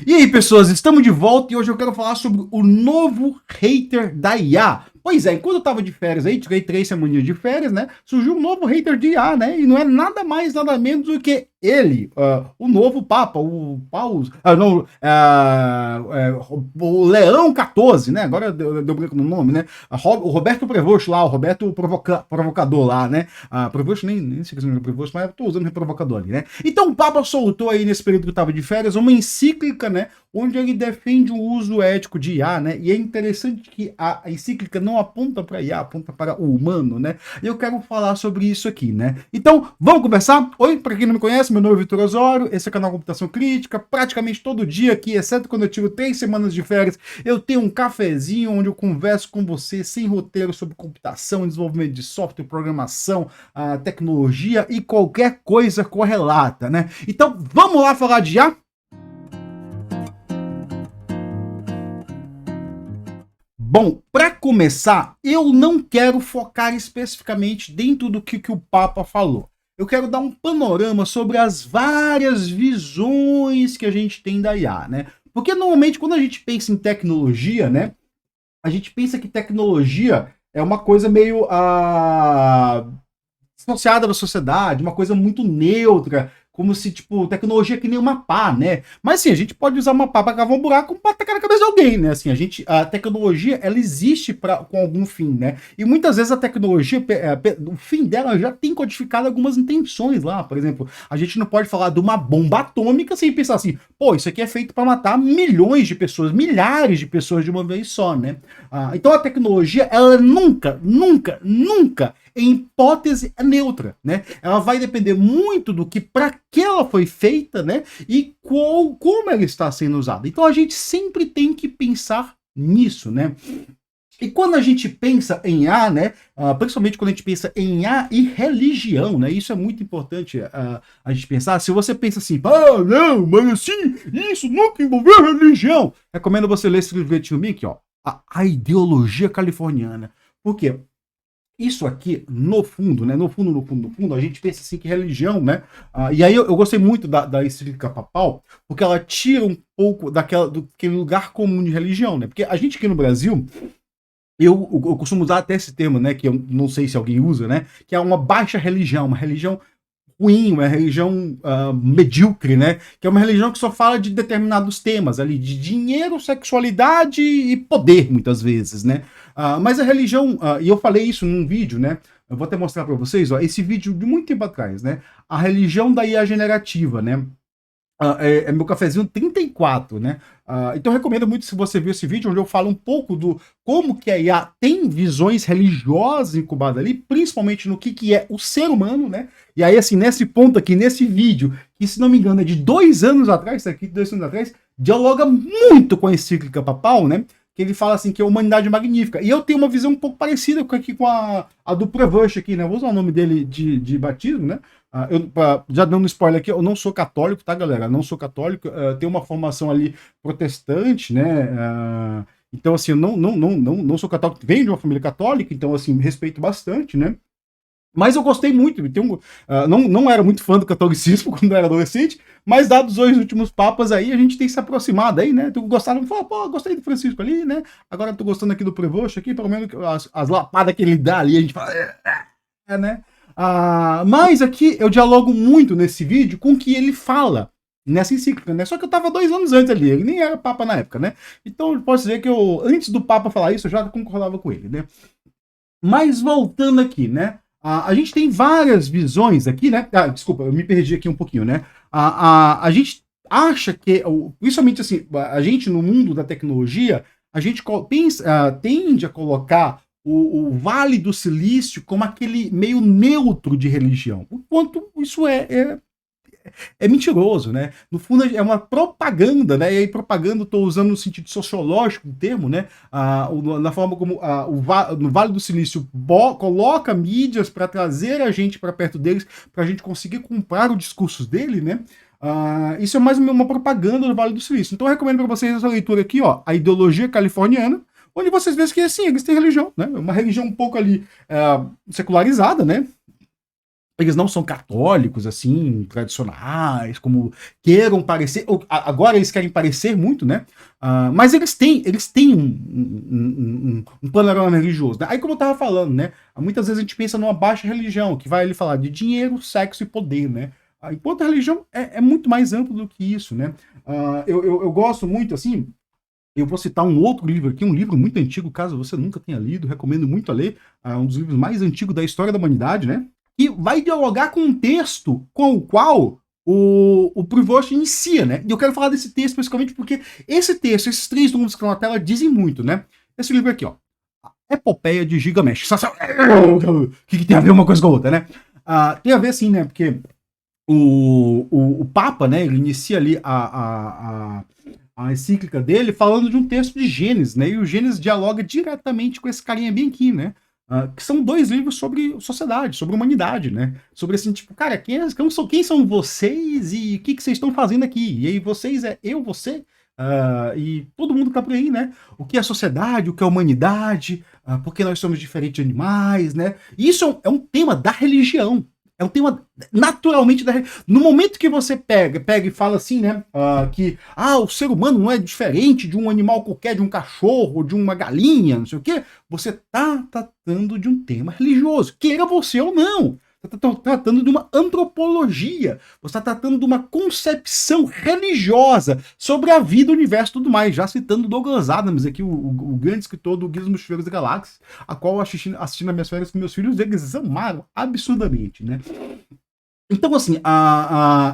E aí, pessoas, estamos de volta e hoje eu quero falar sobre o novo hater da IA. Pois é, enquanto eu tava de férias aí, tirei 3 semaninhas de férias, né? Surgiu um novo hater de IA, né? E não é nada mais, nada menos do que ele, o novo Papa, o Paus, não, o Leão 14, né? Agora deu branco no nome, né? O Roberto Prevost lá, o Roberto Provocador lá, né? Prevost, nem sei que é o Prevost, mas eu tô usando provocador ali, né? Então o Papa soltou aí nesse período que eu tava de férias uma encíclica, né? Onde ele defende o uso ético de IA, né? E é interessante que a encíclica não aponta para IA, aponta para o humano, né? E eu quero falar sobre isso aqui, né? Então, vamos conversar? Oi, para quem não me conhece, meu nome é Vitor Osório, esse é o canal Computação Crítica, praticamente todo dia aqui, exceto quando eu tiro 3 semanas de férias, eu tenho um cafezinho onde eu converso com você sem roteiro sobre computação, desenvolvimento de software, programação, tecnologia e qualquer coisa correlata, né? Então, vamos lá falar de IA? Bom, para começar, eu não quero focar especificamente dentro do que o Papa falou. Eu quero dar um panorama sobre as várias visões que a gente tem da IA, né? Porque normalmente quando a gente pensa em tecnologia, né, a gente pensa que tecnologia é uma coisa meio dissociada da sociedade, uma coisa muito neutra, como se, tipo, tecnologia é que nem uma pá, né? Mas, assim, a gente pode usar uma pá para cavar um buraco para tacar na cabeça de alguém, né? Assim, a tecnologia, ela existe com algum fim, né? E muitas vezes a tecnologia, o fim dela já tem codificado algumas intenções lá. Por exemplo, a gente não pode falar de uma bomba atômica sem pensar assim, pô, isso aqui é feito para matar milhões de pessoas, milhares de pessoas de uma vez só, né? Então a tecnologia, ela nunca, nunca, nunca em hipótese é neutra, né? Ela vai depender muito do que para que ela foi feita, né? E como ela está sendo usada. Então a gente sempre tem que pensar nisso, né? E quando a gente pensa em IA, né, principalmente quando a gente pensa em IA e religião, né, isso é muito importante a gente pensar. Se você pensa assim, não, mas assim, isso nunca envolveu religião. Recomendo você ler esse livretinho aqui, ó, a Ideologia Californiana. Por quê? Isso aqui, no fundo, né? No fundo, a gente pensa assim que religião, né? E aí eu gostei muito da encíclica papal, porque ela tira um pouco daquele lugar comum de religião, né? Porque a gente aqui no Brasil, eu costumo usar até esse termo, né? Que eu não sei se alguém usa, né? Que é uma baixa religião, uma religião ruim, uma religião medíocre, né? Que é uma religião que só fala de determinados temas ali, de dinheiro, sexualidade e poder, muitas vezes, né? Mas a religião, e eu falei isso num vídeo, né? Eu vou até mostrar para vocês, ó, esse vídeo de muito tempo atrás, né? A religião da IA generativa, né? É meu cafezinho 34, né? Então eu recomendo muito se você viu esse vídeo, onde eu falo um pouco do como que a IA tem visões religiosas incubadas ali, principalmente no que é o ser humano, né? E aí, assim, nesse ponto aqui, nesse vídeo, que se não me engano é de 2 anos atrás, tá aqui, 2 anos atrás, dialoga muito com a encíclica papal, né? Que ele fala assim que a humanidade é magnífica. E eu tenho uma visão um pouco parecida aqui com a do Prevost aqui, né? Eu vou usar o nome dele de batismo, né? Já dando spoiler aqui, eu não sou católico, tá, galera? Eu não sou católico, tenho uma formação ali protestante, né? Então, assim, eu não sou católico, venho de uma família católica, então, assim, respeito bastante, né? Mas eu gostei muito, não era muito fã do catolicismo quando eu era adolescente, mas dados os 2 últimos papas aí, a gente tem se aproximado aí, né? Tu gostaram, falou, pô, gostei do Francisco ali, né? Agora tô gostando aqui do Prevost aqui, pelo menos as lapadas que ele dá ali, a gente fala, né? Mas aqui eu dialogo muito nesse vídeo com o que ele fala nessa encíclica, né? Só que eu tava 2 anos antes ali, ele nem era papa na época, né? Então eu posso dizer que antes do papa falar isso, eu já concordava com ele, né? Mas voltando aqui, né? A gente tem várias visões aqui, né? Desculpa, eu me perdi aqui um pouquinho, né? A gente acha que, principalmente assim, a gente no mundo da tecnologia, a gente tende a colocar o Vale do Silício como aquele meio neutro de religião. O quanto isso é mentiroso, né? No fundo é uma propaganda, né? E aí propaganda estou usando no sentido sociológico do termo, né? Na forma como no Vale do Silício coloca mídias para trazer a gente para perto deles, para a gente conseguir comprar o discurso dele, né? Isso é mais uma propaganda do Vale do Silício. Então eu recomendo para vocês essa leitura aqui, ó, A Ideologia Californiana, onde vocês veem que assim, eles têm religião, né? Uma religião um pouco ali secularizada, né? eles não são católicos, assim, tradicionais, como queiram parecer. Agora eles querem parecer muito, né? Mas eles têm um panorama religioso, né? Aí, como eu tava falando, né? Muitas vezes a gente pensa numa baixa religião, que vai ali falar de dinheiro, sexo e poder, né? Enquanto a religião é muito mais amplo do que isso, né? Eu gosto muito, assim. Eu vou citar um outro livro aqui, um livro muito antigo, caso você nunca tenha lido, recomendo muito a ler, um dos livros mais antigos da história da humanidade, né? E vai dialogar com um texto com o qual o Prevost inicia, né? E eu quero falar desse texto especificamente porque esse texto, esses 3 números que estão na tela dizem muito, né? Esse livro aqui, ó, Epopeia de Gilgamesh. O que tem a ver uma coisa com a outra, né? Tem a ver sim, né? Porque o Papa, né? Ele inicia ali a encíclica dele falando de um texto de Gênesis, né? E o Gênesis dialoga diretamente com esse carinha bem aqui, né? Que são 2 livros sobre sociedade, sobre humanidade, né? Sobre assim, tipo, cara, quem são vocês e o que vocês estão fazendo aqui? E aí, vocês é eu, você, e todo mundo tá por aí, né? O que é sociedade, o que é humanidade, por que nós somos diferentes de animais, né? E isso é um tema da religião. É um tema naturalmente da religião. No momento que você pega e fala assim, né? Que o ser humano não é diferente de um animal qualquer, de um cachorro, de uma galinha, não sei o quê, você tá tratando de um tema religioso, queira você ou não. Você está tratando de uma antropologia, você está tratando de uma concepção religiosa sobre a vida, o universo e tudo mais. Já citando Douglas Adams, aqui, o grande escritor do Guia dos Mochileiros da Galáxia, a qual eu assisti nas minhas férias com meus filhos, eles amaram absurdamente, né? Então, assim,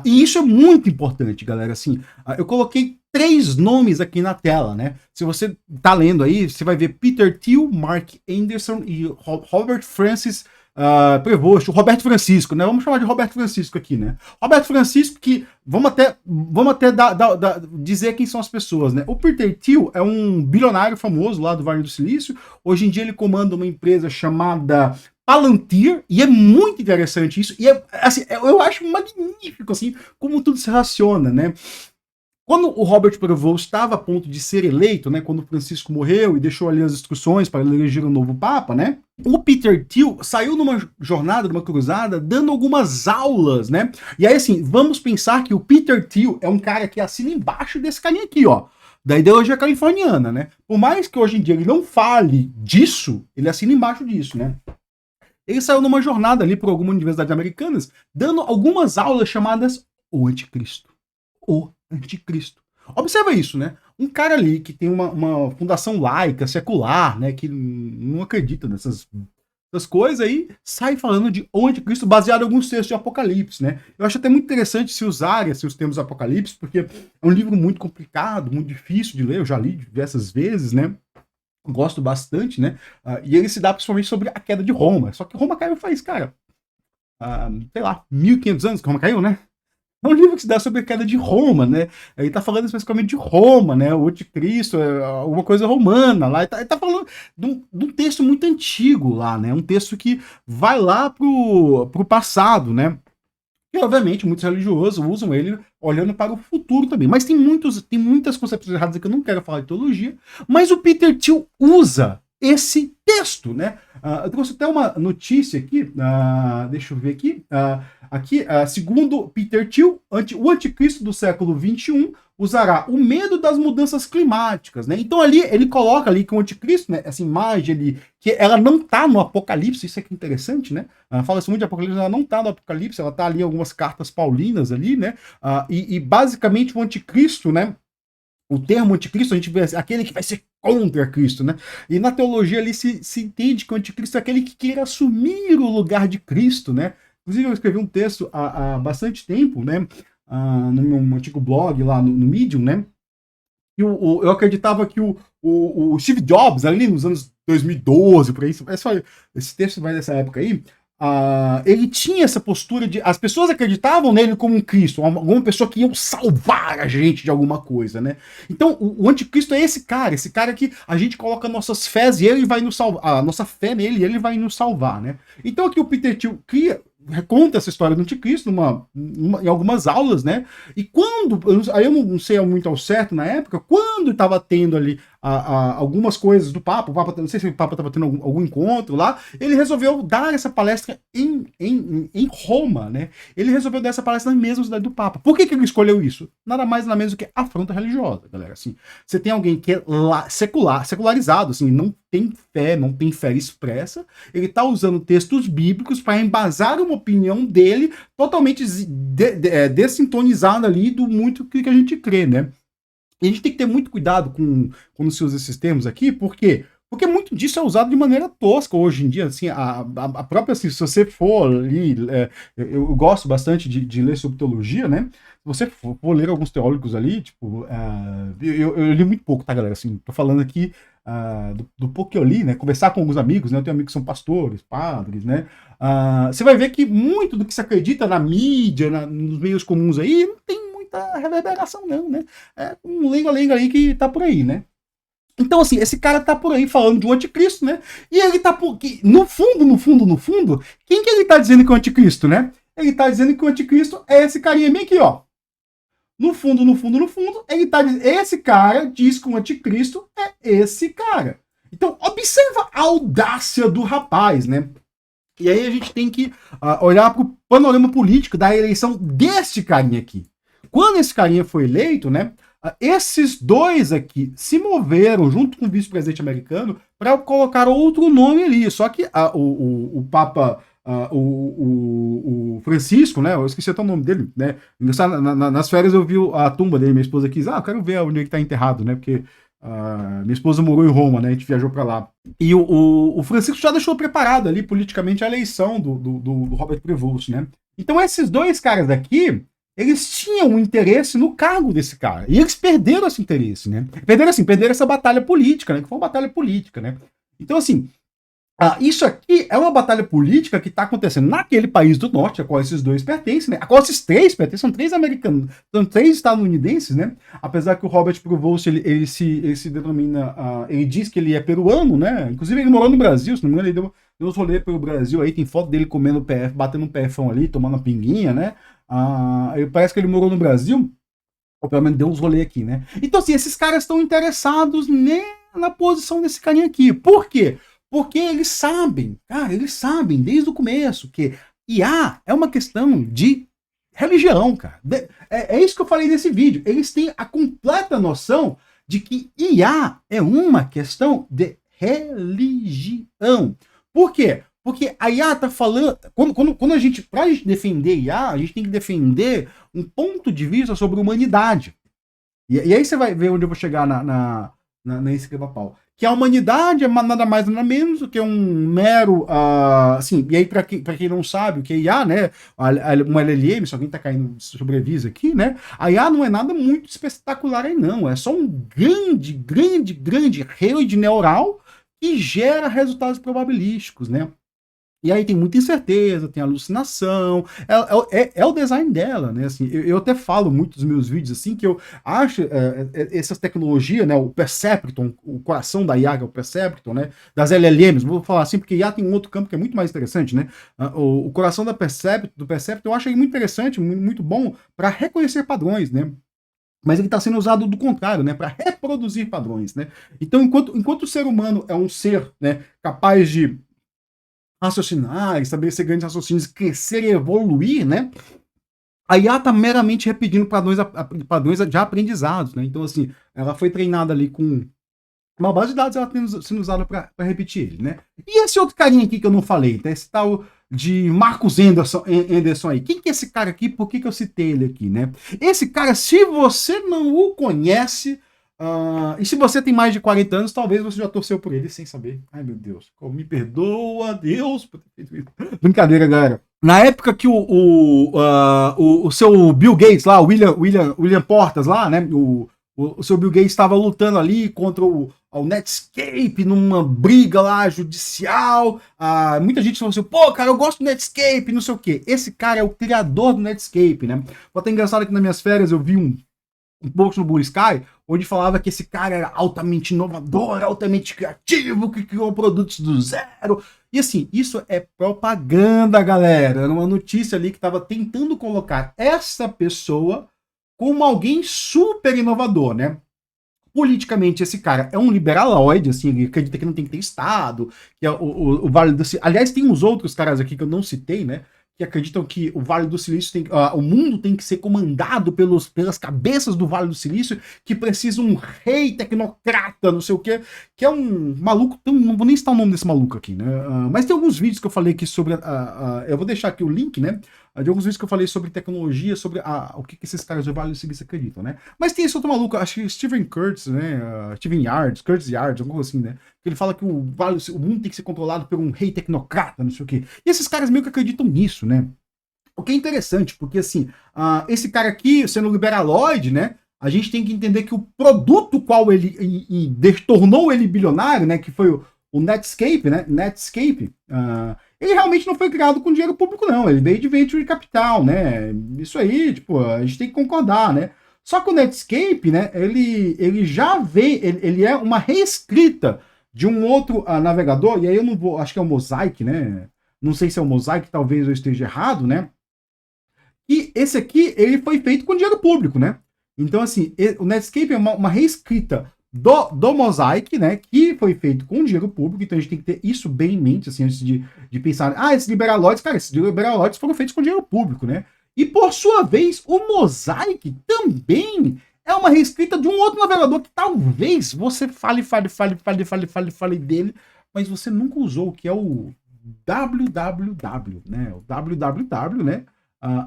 e isso é muito importante, galera. Assim, eu coloquei 3 nomes aqui na tela, né? Se você tá lendo aí, você vai ver Peter Thiel, Mark Anderson e Robert Francis Prevost, o Roberto Francisco, né? Vamos chamar de Roberto Francisco aqui, né? Roberto Francisco, que vamos até dizer quem são as pessoas, né? O Peter Thiel é um bilionário famoso lá do Vale do Silício. Hoje em dia ele comanda uma empresa chamada Palantir, e é muito interessante isso, e assim, eu acho magnífico, assim, como tudo se relaciona, né? Quando o Robert Prevost estava a ponto de ser eleito, né, quando o Francisco morreu e deixou ali as instruções para eleger um novo Papa, né, o Peter Thiel saiu numa jornada, numa cruzada, dando algumas aulas, né, e aí assim, vamos pensar que o Peter Thiel é um cara que assina embaixo desse carinha aqui, ó, da ideologia californiana, né, por mais que hoje em dia ele não fale disso, ele assina embaixo disso, né. Ele saiu numa jornada ali por alguma universidade americanas, dando algumas aulas chamadas O Anticristo. O Anticristo. Observa isso, né? Um cara ali que tem uma fundação laica, secular, né? Que não acredita nessas coisas aí, sai falando de O Anticristo baseado em alguns textos de Apocalipse, né? Eu acho até muito interessante se usarem assim, os termos Apocalipse, porque é um livro muito complicado, muito difícil de ler, eu já li diversas vezes, né? Gosto bastante, né? E ele se dá principalmente sobre a queda de Roma. Só que Roma caiu faz, cara, sei lá, 1500 anos que Roma caiu, né? É um livro que se dá sobre a queda de Roma, né? Ele tá falando especificamente de Roma, né? O Anticristo, alguma coisa romana lá. Ele tá falando de um texto muito antigo lá, né? Um texto que vai lá pro passado, né? E, obviamente, muitos religiosos usam ele olhando para o futuro também. Mas tem muitas concepções erradas aqui, eu não quero falar de teologia, mas o Peter Thiel usa esse texto, né? Eu trouxe até uma notícia aqui, deixa eu ver aqui. Segundo Peter Thiel, o anticristo do século XXI usará o medo das mudanças climáticas, né? Então ali ele coloca ali que o anticristo, né, essa imagem ali, que ela não tá no Apocalipse, isso aqui é interessante, né? Fala-se muito de Apocalipse, ela não tá no Apocalipse, ela tá ali em algumas cartas paulinas ali, né? E basicamente o anticristo, né? O termo anticristo, a gente vê aquele que vai ser contra Cristo, né? E na teologia ali se entende que o anticristo é aquele que queira assumir o lugar de Cristo, né? Inclusive eu escrevi um texto há bastante tempo, né? No meu antigo blog lá no Medium, né? E eu acreditava que o Steve Jobs, ali nos anos 2012, por aí, esse texto vai dessa época aí, ele tinha essa postura de... As pessoas acreditavam nele como um Cristo, alguma pessoa que ia salvar a gente de alguma coisa, né? Então, o anticristo é esse cara que a gente coloca nossas fés e ele vai nos salvar, a nossa fé nele e ele vai nos salvar, né? Então aqui o Peter Thiel conta essa história do anticristo em algumas aulas, né? E quando, aí eu não sei muito ao certo na época, quando estava tendo ali algumas coisas do Papa. O Papa, não sei se o Papa estava tendo algum encontro lá. Ele resolveu dar essa palestra em Roma, né? Ele resolveu dar essa palestra na mesma cidade do Papa. Por que ele escolheu isso? Nada mais nada menos do que afronta religiosa, galera. Assim, você tem alguém que é secularizado, assim, não tem fé expressa. Ele está usando textos bíblicos para embasar uma opinião dele totalmente dessintonizada ali do muito que a gente crê, né? E a gente tem que ter muito cuidado quando se usa esses termos aqui, por quê? Porque muito disso é usado de maneira tosca hoje em dia, assim, a própria, assim, se você for ali, eu gosto bastante de ler sobre teologia, né? Se você for ler alguns teólogos ali, tipo, eu li muito pouco, tá, galera? Assim, tô falando aqui do pouco que eu li, né? Conversar com alguns amigos, né? Eu tenho amigos que são pastores, padres, né? Você vai ver que muito do que se acredita na mídia, nos meios comuns aí, não tem muita reverberação, não, né? É um lenga-lenga aí que tá por aí, né? Então, assim, esse cara tá por aí falando de um anticristo, né? E ele tá por... No fundo, quem que ele tá dizendo que é o anticristo, né? Ele tá dizendo que o anticristo é esse carinha bem aqui, ó. No fundo, ele tá dizendo... Esse cara diz que o anticristo é esse cara. Então, observa a audácia do rapaz, né? E aí a gente tem que olhar pro panorama político da eleição deste carinha aqui. Quando esse carinha foi eleito, né? Esses dois aqui se moveram junto com o vice-presidente americano para colocar outro nome ali. Só que o Papa, o Francisco, né? Eu esqueci até o nome dele, né? Nas férias eu vi a tumba dele, minha esposa quis, eu quero ver onde ele está enterrado, né? Porque minha esposa morou em Roma, né? A gente viajou para lá. E o Francisco já deixou preparado ali politicamente a eleição do Robert Prevost, né? Então esses dois caras aqui, eles tinham um interesse no cargo desse cara. E eles perderam esse interesse, né? Perderam essa batalha política, né? Que foi uma batalha política, né? Então, assim, isso aqui é uma batalha política que está acontecendo naquele país do norte, a qual esses dois pertencem, né? A qual esses três pertencem, são três americanos, são três estadunidenses, né? Apesar que o Robert Prevost, ele se denomina, ele diz que ele é peruano, né? Inclusive ele morou no Brasil, se não me engano, ele deu uns rolês pelo Brasil, aí tem foto dele comendo PF, batendo um PFão ali, tomando uma pinguinha, né? Parece que ele morou no Brasil, ou pelo menos deu uns rolês aqui, né? Então, assim, esses caras estão interessados na posição desse carinha aqui. Por quê? Porque eles sabem, cara, desde o começo que IA é uma questão de religião, cara. É isso que eu falei nesse vídeo. Eles têm a completa noção de que IA é uma questão de religião. Por quê? Porque a IA tá falando. Quando pra gente defender IA, a gente tem que defender um ponto de vista sobre a humanidade. E aí você vai ver onde eu vou chegar na esquema-pau. Que a humanidade é nada mais nada menos do que um mero. Assim, e aí, pra quem não sabe, o que é IA, né? Uma LLM, se alguém tá caindo sobreviso aqui, né? A IA não é nada muito espetacular aí, não. É só um grande rede neural que gera resultados probabilísticos, né? E aí tem muita incerteza, tem alucinação, é o design dela, né? Assim, eu até falo muito nos meus vídeos assim que eu acho essas tecnologias, né? O Perceptron, o coração da IA, que é o Perceptron, né? Das LLMs, vou falar assim porque IA tem um outro campo que é muito mais interessante, né? O coração do Perceptron, eu acho ele muito interessante, muito bom para reconhecer padrões, né? Mas ele está sendo usado do contrário, né, para reproduzir padrões, né? Então, enquanto o ser humano é um ser, né, capaz de raciocinar, estabelecer grandes raciocínios, crescer e evoluir, né? A IA está meramente repetindo padrões de aprendizados, né? Então, assim, ela foi treinada ali com uma base de dados, ela está sendo usada para repetir ele, né? E esse outro carinha aqui que eu não falei, tá? Esse tal de Marcos Anderson aí. Quem que é esse cara aqui? Por que eu citei ele aqui, né? Esse cara, se você não o conhece, e se você tem mais de 40 anos, talvez você já torceu por ele sem saber. Ai, meu Deus. Me perdoa, Deus, por ter feito isso. Brincadeira, galera. Na época que o seu Bill Gates lá, o William Portas lá, né? O seu Bill Gates estava lutando ali contra o Netscape numa briga lá judicial. Muita gente falou assim, pô, cara, eu gosto do Netscape, não sei o quê. Esse cara é o criador do Netscape, né? Foi até engraçado que nas minhas férias eu vi um post no Blue Sky, onde falava que esse cara era altamente inovador, altamente criativo, que criou produtos do zero. E assim, isso é propaganda, galera. Era uma notícia ali que estava tentando colocar essa pessoa como alguém super inovador, né? politicamente esse cara é um liberaloide, assim, ele acredita que não tem que ter Estado, que é o Vale do Silício. Aliás, tem uns outros caras aqui que eu não citei, né? Que acreditam que o Vale do Silício tem, o mundo tem que ser comandado pelas cabeças do Vale do Silício, que precisa um rei tecnocrata, não sei o quê, que é um maluco, não vou nem citar o nome desse maluco aqui, né? Mas tem alguns vídeos que eu falei aqui sobre, eu vou deixar aqui o link, né? De alguns vídeos que eu falei sobre tecnologia, sobre o que esses caras do Vale do Silício acreditam, né? Mas tem esse outro maluco, acho que Steven Kurtz, né? Steven Yards, Kurtz Yards, alguma coisa assim, né? Que ele fala que o mundo tem que ser controlado por um rei tecnocrata, não sei o quê. E esses caras meio que acreditam nisso, né? O que é interessante, porque assim, esse cara aqui, sendo liberaloide, né? A gente tem que entender que o produto qual ele tornou ele bilionário, né? Que foi o Netscape, né? Netscape, ele realmente não foi criado com dinheiro público, não. Ele veio de venture capital, né? Isso aí, tipo, a gente tem que concordar, né? Só que o Netscape, né? Ele já veio, ele é uma reescrita de um outro navegador, e aí eu não vou, acho que é o Mosaic, né? Não sei se é o Mosaic, talvez eu esteja errado, né? E esse aqui, ele foi feito com dinheiro público, né? Então, assim, o Netscape é uma reescrita do Mosaic, né? Que foi feito com dinheiro público, então a gente tem que ter isso bem em mente, assim, antes de pensar, esses liberaloides, cara, esses liberaloides foram feitos com dinheiro público, né? E por sua vez, o Mosaic também é uma reescrita de um outro navegador que talvez você fale dele, mas você nunca usou, que é o www, né? O www, né?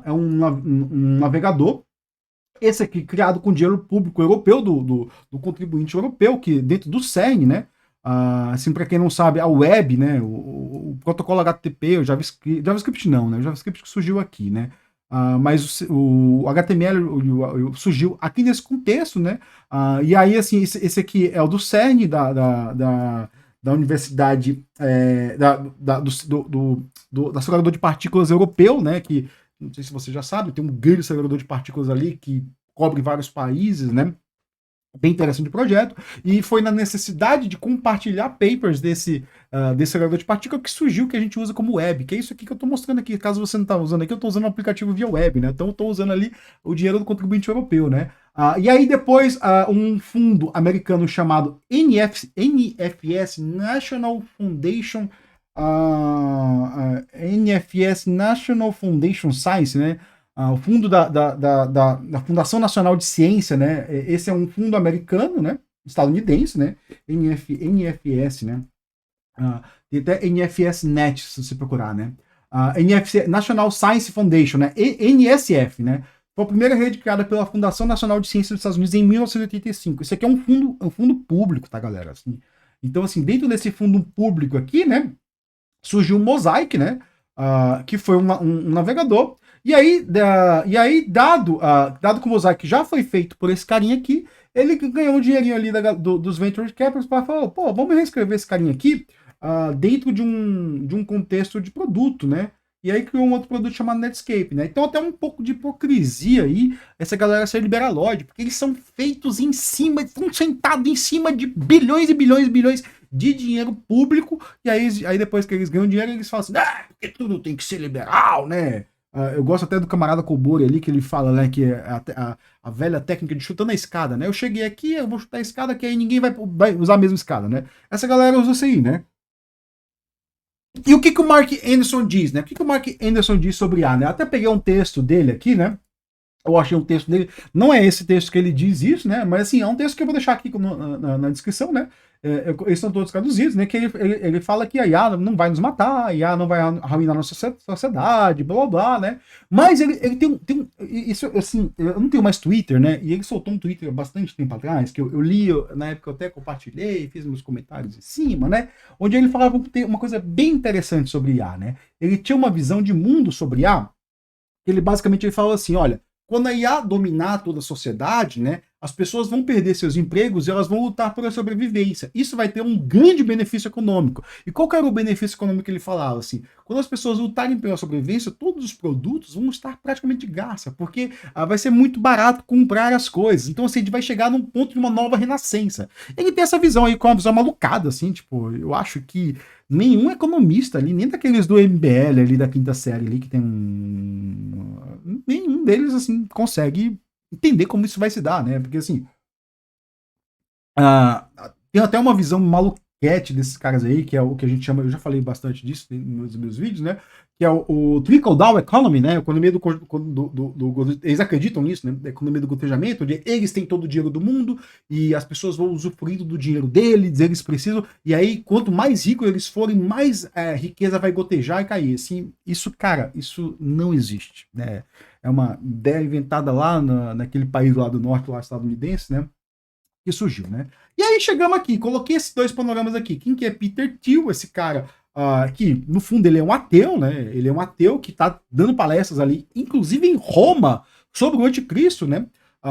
É um navegador, esse aqui criado com dinheiro público europeu, do contribuinte europeu, que dentro do CERN, né? Assim, para quem não sabe, a web, né? O protocolo HTTP, o JavaScript não, né? O JavaScript que surgiu aqui, né? Mas o HTML surgiu aqui nesse contexto, né? E aí, assim, esse aqui é o do CERN, da Universidade do acelerador de partículas europeu, né? Que não sei se você já sabe, tem um grande acelerador de partículas ali que cobre vários países, né? Bem interessante o projeto, e foi na necessidade de compartilhar papers desse acelerador de partículas que surgiu que a gente usa como web, que é isso aqui que eu estou mostrando aqui, caso você não está usando aqui, eu estou usando o aplicativo via web, né? Então eu estou usando ali o dinheiro do contribuinte europeu, né? E aí depois um fundo americano chamado NFS, National Foundation NFS, National Foundation Science, né? O fundo da Fundação Nacional de Ciência, né? Esse é um fundo americano, né? Estadunidense, né? NFS, né? Tem até NFS Net, se você procurar, né? NFC, National Science Foundation, né? NSF, né? Foi a primeira rede criada pela Fundação Nacional de Ciência dos Estados Unidos em 1985. Isso aqui é um fundo público, tá, galera? Assim, então, assim, dentro desse fundo público aqui, né? Surgiu o Mosaic, né? Que foi um navegador. E aí, dado que o Mosaic já foi feito por esse carinha aqui, ele ganhou um dinheirinho ali dos Venture Capitals para falar, pô, vamos reescrever esse carinha aqui dentro de um contexto de produto, né? E aí criou um outro produto chamado Netscape, né? Então até um pouco de hipocrisia aí, essa galera ser liberaloide, porque eles são feitos em cima, estão sentados em cima de bilhões e bilhões e bilhões de dinheiro público, e aí depois que eles ganham dinheiro, eles falam assim, porque tudo tem que ser liberal, né? Eu gosto até do camarada Kobori ali, que ele fala, né, que é a velha técnica de chutando a escada, né? Eu cheguei aqui, eu vou chutar a escada, que aí ninguém vai usar a mesma escada, né? Essa galera usa isso aí, né? E o que o Mark Anderson diz, né? O que o Mark Anderson diz sobre IA, né? Eu até peguei um texto dele aqui, né? Eu achei um texto dele, não é esse texto que ele diz isso, né? Mas assim, é um texto que eu vou deixar aqui na descrição, né? Eles são todos traduzidos, né? Que ele fala que a IA não vai nos matar, a IA não vai arruinar nossa sociedade, blá blá blá, né? Mas ele tem isso, assim, eu não tenho mais Twitter, né? E ele soltou um Twitter há bastante tempo atrás, que eu li, na época eu até compartilhei, fiz meus comentários em cima, né? Onde ele falava uma coisa bem interessante sobre IA, né? Ele tinha uma visão de mundo sobre IA, ele basicamente ele falou assim, olha, quando a IA dominar toda a sociedade, né, as pessoas vão perder seus empregos e elas vão lutar por a sobrevivência. Isso vai ter um grande benefício econômico. E qual que era o benefício econômico que ele falava? Assim, quando as pessoas lutarem pela sobrevivência, todos os produtos vão estar praticamente de graça, porque vai ser muito barato comprar as coisas. Então, assim, a gente vai chegar num ponto de uma nova renascença. Ele tem essa visão aí, com uma visão malucada, assim, tipo, eu acho que nenhum economista ali, nem daqueles do MBL ali, da quinta série ali, que tem nenhum deles, assim, consegue entender como isso vai se dar, né? Porque, assim, Ah, tem até uma visão maluquete desses caras aí, que é o que a gente chama, eu já falei bastante disso nos meus vídeos, né? Que é o trickle-down economy, né? A economia eles acreditam nisso, né? A economia do gotejamento, onde eles têm todo o dinheiro do mundo e as pessoas vão usufruindo do dinheiro deles, eles precisam, e aí quanto mais ricos eles forem, mais riqueza vai gotejar e cair. Assim, isso, cara, isso não existe, né? É uma ideia inventada lá naquele país lá do norte, lá estadunidense, né? Que surgiu, né? E aí chegamos aqui, coloquei esses dois panoramas aqui. Quem que é Peter Thiel, esse cara que, no fundo, ele é um ateu, né? Ele é um ateu que tá dando palestras ali, inclusive em Roma, sobre o anticristo, né?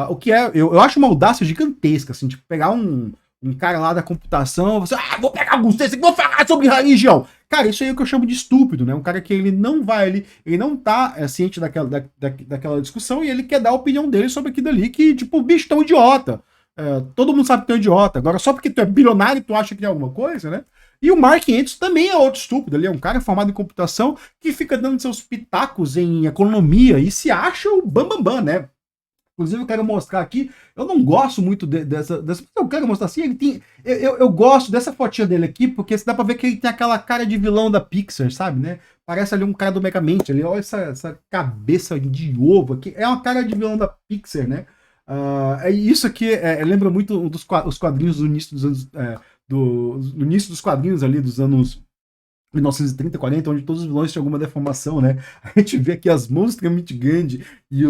O que é, eu acho uma audácia gigantesca, assim, tipo, pegar um cara lá da computação, você, vou pegar alguns textos aqui, vou falar sobre religião. Cara, isso aí é o que eu chamo de estúpido, né? Um cara que ele não vai, ele não tá ciente daquela discussão e ele quer dar a opinião dele sobre aquilo ali, que, tipo, o bicho tão idiota. Todo mundo sabe que tu é um idiota. Agora, só porque tu é bilionário, tu acha que é alguma coisa, né? E o Mark Entz também é outro estúpido. Ele é um cara formado em computação que fica dando seus pitacos em economia e se acha o bambambam, bam, bam, né? Inclusive, eu quero mostrar aqui. Eu não gosto muito dessa. Eu quero mostrar assim. Ele tem. Eu gosto dessa fotinha dele aqui, porque dá pra ver que ele tem aquela cara de vilão da Pixar, sabe, né? Parece ali um cara do Megamente ali. Olha essa cabeça de ovo aqui. É uma cara de vilão da Pixar, né? Isso aqui lembra muito os quadrinhos do início dos anos. Do início dos quadrinhos ali dos anos 1930, 40, onde todos os vilões tinham alguma deformação, né? A gente vê aqui as mãos extremamente grandes e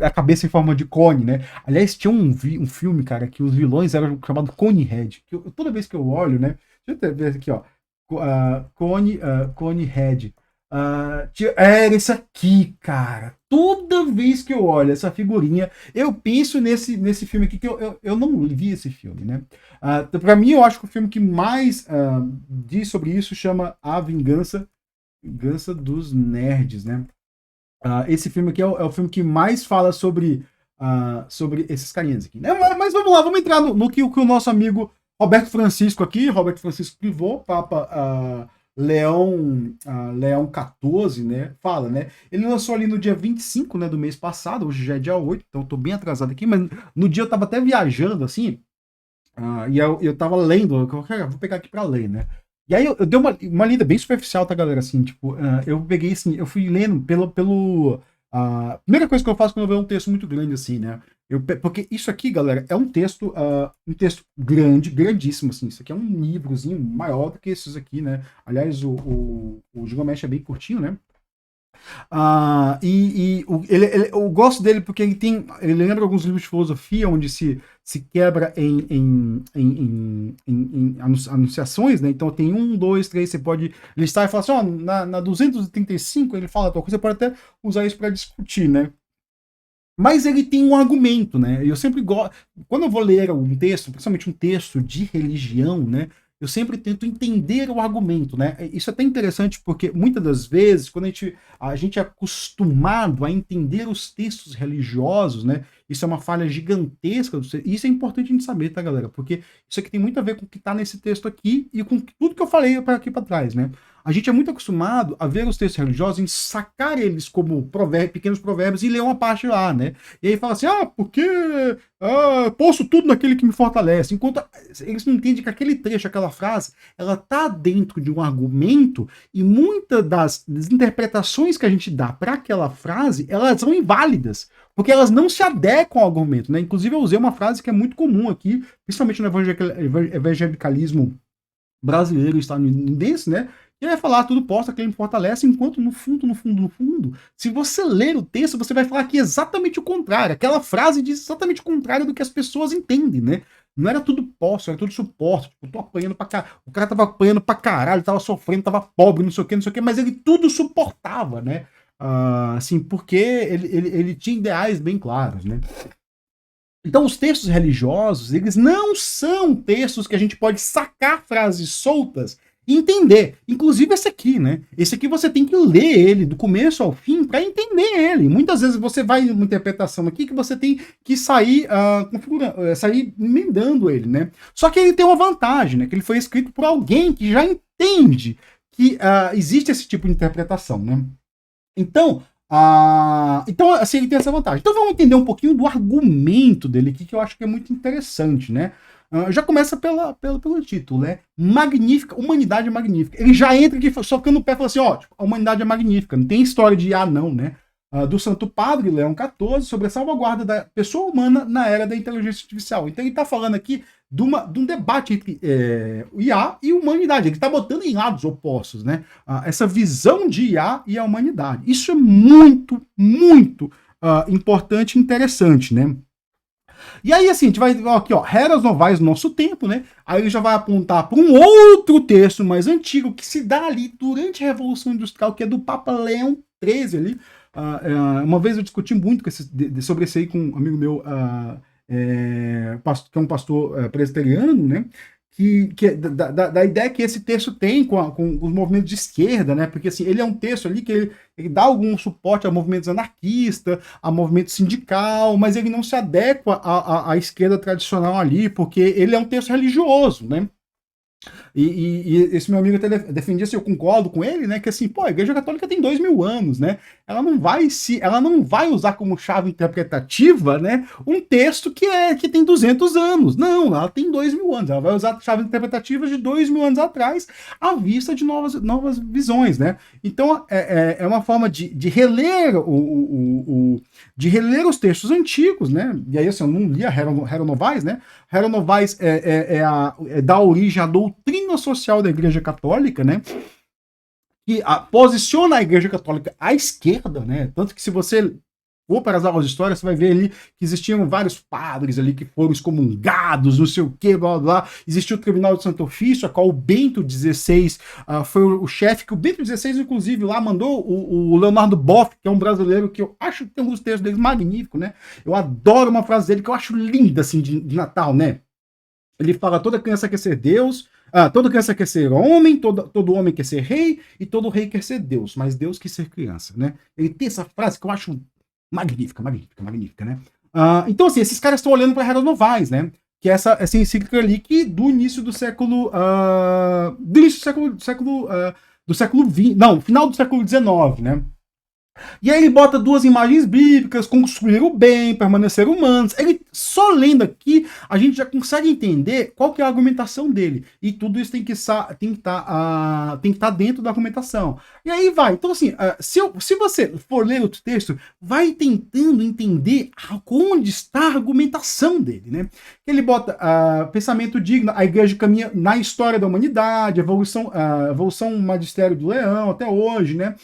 a cabeça em forma de cone, né? Aliás, tinha um filme, cara, que os vilões eram chamados Conehead. Toda vez que eu olho, né? Deixa eu ver aqui, ó. Conehead. Era esse aqui, cara. Toda vez que eu olho essa figurinha, eu penso nesse filme aqui, que eu não vi esse filme, né? Pra mim, eu acho que o filme que mais diz sobre isso chama A Vingança dos Nerds, né? Esse filme aqui é o filme que mais fala sobre esses carinhas aqui, né? Mas vamos lá, vamos entrar no que o nosso amigo Roberto Francisco Pivô, Papa Leão 14, né? Fala, né? Ele lançou ali no dia 25, né, do mês passado, hoje já é dia 8, então eu tô bem atrasado aqui, mas no dia eu tava até viajando, assim, e eu tava lendo, vou pegar aqui pra ler, né? E aí eu dei uma lida bem superficial, tá, galera? Assim, tipo, eu peguei assim, eu fui lendo a primeira coisa que eu faço quando eu vejo um texto muito grande, assim, né? Porque isso aqui, galera, é um texto grande, grandíssimo, assim. Isso aqui é um livrozinho maior do que esses aqui, né? Aliás, o Gilgamesh é bem curtinho, né? Eu gosto dele porque ele lembra alguns livros de filosofia onde se quebra em anunciações, né? Então tem 1, 2, 3, você pode listar e falar assim, ó, na 235 ele fala tal coisa, você pode até usar isso para discutir, né? Mas ele tem um argumento, né? Eu sempre gosto. Quando eu vou ler um texto, principalmente um texto de religião, né? Eu sempre tento entender o argumento, né? Isso é até interessante porque muitas das vezes, quando a gente é acostumado a entender os textos religiosos, né? Isso é uma falha gigantesca. Isso é importante a gente saber, tá, galera? Porque isso aqui tem muito a ver com o que está nesse texto aqui e com tudo que eu falei aqui para trás, né? A gente é muito acostumado a ver os textos religiosos, em sacar eles como pequenos provérbios e ler uma parte lá, né? E aí fala assim, porque posso tudo naquele que me fortalece. Enquanto eles não entendem que aquele trecho, aquela frase, ela tá dentro de um argumento e muitas das interpretações que a gente dá para aquela frase, elas são inválidas, porque elas não se adequam ao argumento, né? Inclusive eu usei uma frase que é muito comum aqui, principalmente no evangelicalismo brasileiro e estadunidense, né? E vai falar tudo posta, que ele me fortalece, enquanto no fundo, se você ler o texto, você vai falar aqui exatamente o contrário. Aquela frase diz exatamente o contrário do que as pessoas entendem, né? Não era tudo posse, era tudo suporte. Tipo, tô apanhando pra caralho. O cara tava apanhando pra caralho, tava sofrendo, tava pobre, não sei o que, mas ele tudo suportava, né? Assim, porque ele tinha ideais bem claros, né? Então, os textos religiosos, eles não são textos que a gente pode sacar frases soltas e entender. Inclusive esse aqui, né? Esse aqui você tem que ler ele do começo ao fim para entender ele. Muitas vezes você vai em uma interpretação aqui que você tem que sair sair emendando ele, né? Só que ele tem uma vantagem, né? Que ele foi escrito por alguém que já entende que existe esse tipo de interpretação, né? Então, Então, assim, ele tem essa vantagem. Então vamos entender um pouquinho do argumento dele aqui, que eu acho que é muito interessante, né? Já começa pelo título, né? Magnífica, humanidade é magnífica. Ele já entra aqui socando o pé e fala assim, ó, tipo, a humanidade é magnífica, não tem história de não, né? Do Santo Padre, Leão XIV, sobre a salvaguarda da pessoa humana na era da inteligência artificial. Então ele está falando aqui de um debate entre IA e humanidade. Ele está botando em lados opostos, né? Essa visão de IA e a humanidade. Isso é muito, muito importante e interessante, né? E aí, assim, a gente vai aqui, ó, Eras Novais do Nosso Tempo, né? Aí ele já vai apontar para um outro texto mais antigo que se dá ali durante a Revolução Industrial, que é do Papa Leão XIII ali. Uma vez eu discuti muito sobre esse aí com um amigo meu, que é um pastor presbiteriano, né? Da ideia que esse texto tem com os movimentos de esquerda, né? Porque assim, ele é um texto ali que ele dá algum suporte a movimentos anarquistas, a movimento sindical, mas ele não se adequa à esquerda tradicional ali, porque ele é um texto religioso, né? E esse meu amigo até defendia, assim, eu concordo com ele, né, que assim, pô, a Igreja Católica tem 2000 anos, né, ela não vai usar como chave interpretativa, né, um texto que tem 200 anos, não, ela tem 2000 anos, ela vai usar chaves interpretativas de 2000 anos atrás, à vista de novas visões, né, então é uma forma de reler de reler os textos antigos, né, e aí assim, eu não li a Hero Novais, né, Hero Novais dá origem à doutrina social da Igreja Católica, né? Que posiciona a Igreja Católica à esquerda, né? Tanto que se você for para as aulas de história, você vai ver ali que existiam vários padres ali que foram excomungados, não sei o que, blá blá. Existiu o Tribunal de Santo Ofício, a qual o Bento XVI foi o chefe, que o Bento XVI, inclusive, lá mandou o Leonardo Boff, que é um brasileiro que eu acho que tem alguns textos dele magníficos, né? Eu adoro uma frase dele que eu acho linda, assim, de Natal, né? Ele fala, toda criança quer ser Deus, toda criança quer ser homem, todo homem quer ser rei, e todo rei quer ser Deus, mas Deus quer ser criança, né? Ele tem essa frase que eu acho magnífica, né? Então, assim, esses caras estão olhando para Eras Novais, né? Que é essa encíclica ali que do início do século... do século XX, não, final do século XIX, né? E aí ele bota duas imagens bíblicas, construir o bem, permanecer humanos. Ele, só lendo aqui, a gente já consegue entender qual que é a argumentação dele. E tudo isso tem que estar dentro da argumentação. E aí vai. Então, assim, se você for ler outro texto, vai tentando entender onde está a argumentação dele, né? Ele bota pensamento digno, a igreja caminha na história da humanidade, evolução magistério do Leão até hoje, né?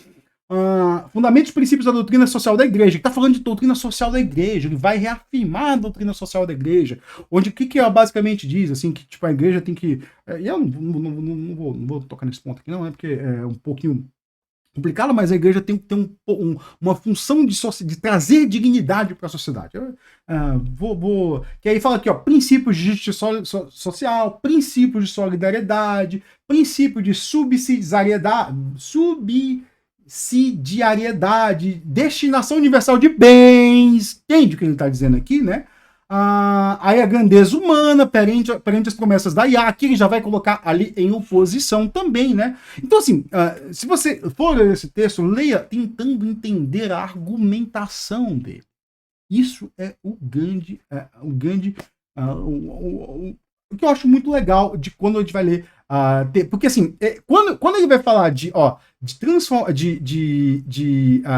Fundamentos e princípios da doutrina social da igreja. Ele está falando de doutrina social da igreja, ele vai reafirmar a doutrina social da igreja, onde o que ela basicamente diz, assim, que tipo, a igreja tem que... E eu não vou tocar nesse ponto aqui não, né, porque é um pouquinho complicado, mas a igreja tem que ter uma função de trazer dignidade para a sociedade. Que aí fala aqui, ó, princípios de justiça social, princípios de solidariedade, princípio de subsidiariedade, destinação universal de bens, entende o que ele está dizendo aqui, né? Aí a grandeza humana perante as promessas da IA, que ele já vai colocar ali em oposição também, né? Então, assim, se você for ler esse texto, leia tentando entender a argumentação dele. Isso é o que eu acho muito legal de quando a gente vai ler. Porque assim, quando ele vai falar de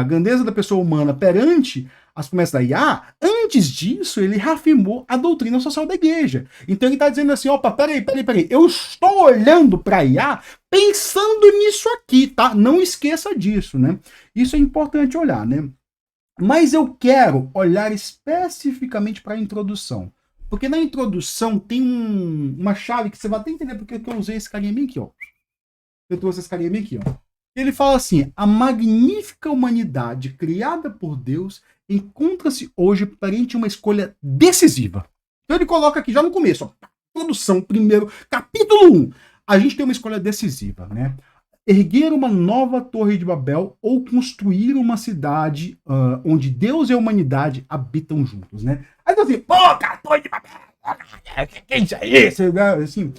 grandeza da pessoa humana perante as promessas da IA, antes disso ele reafirmou a doutrina social da igreja. Então ele está dizendo assim, opa, peraí, eu estou olhando para a IA pensando nisso aqui, tá? Não esqueça disso, né? Isso é importante olhar, né? Mas eu quero olhar especificamente para a introdução. Porque na introdução tem uma chave que você vai até entender porque eu usei esse carinha bem aqui, ó. Eu trouxe esse carinha bem aqui, ó. Ele fala assim, a magnífica humanidade criada por Deus encontra-se hoje perante uma escolha decisiva. Então ele coloca aqui já no começo, ó, introdução, primeiro, capítulo 1. A gente tem uma escolha decisiva, né? Erguer uma nova torre de Babel ou construir uma cidade onde Deus e a humanidade habitam juntos, né? Aí então assim, pô, cara, torre de Babel, que é isso aí? Assim,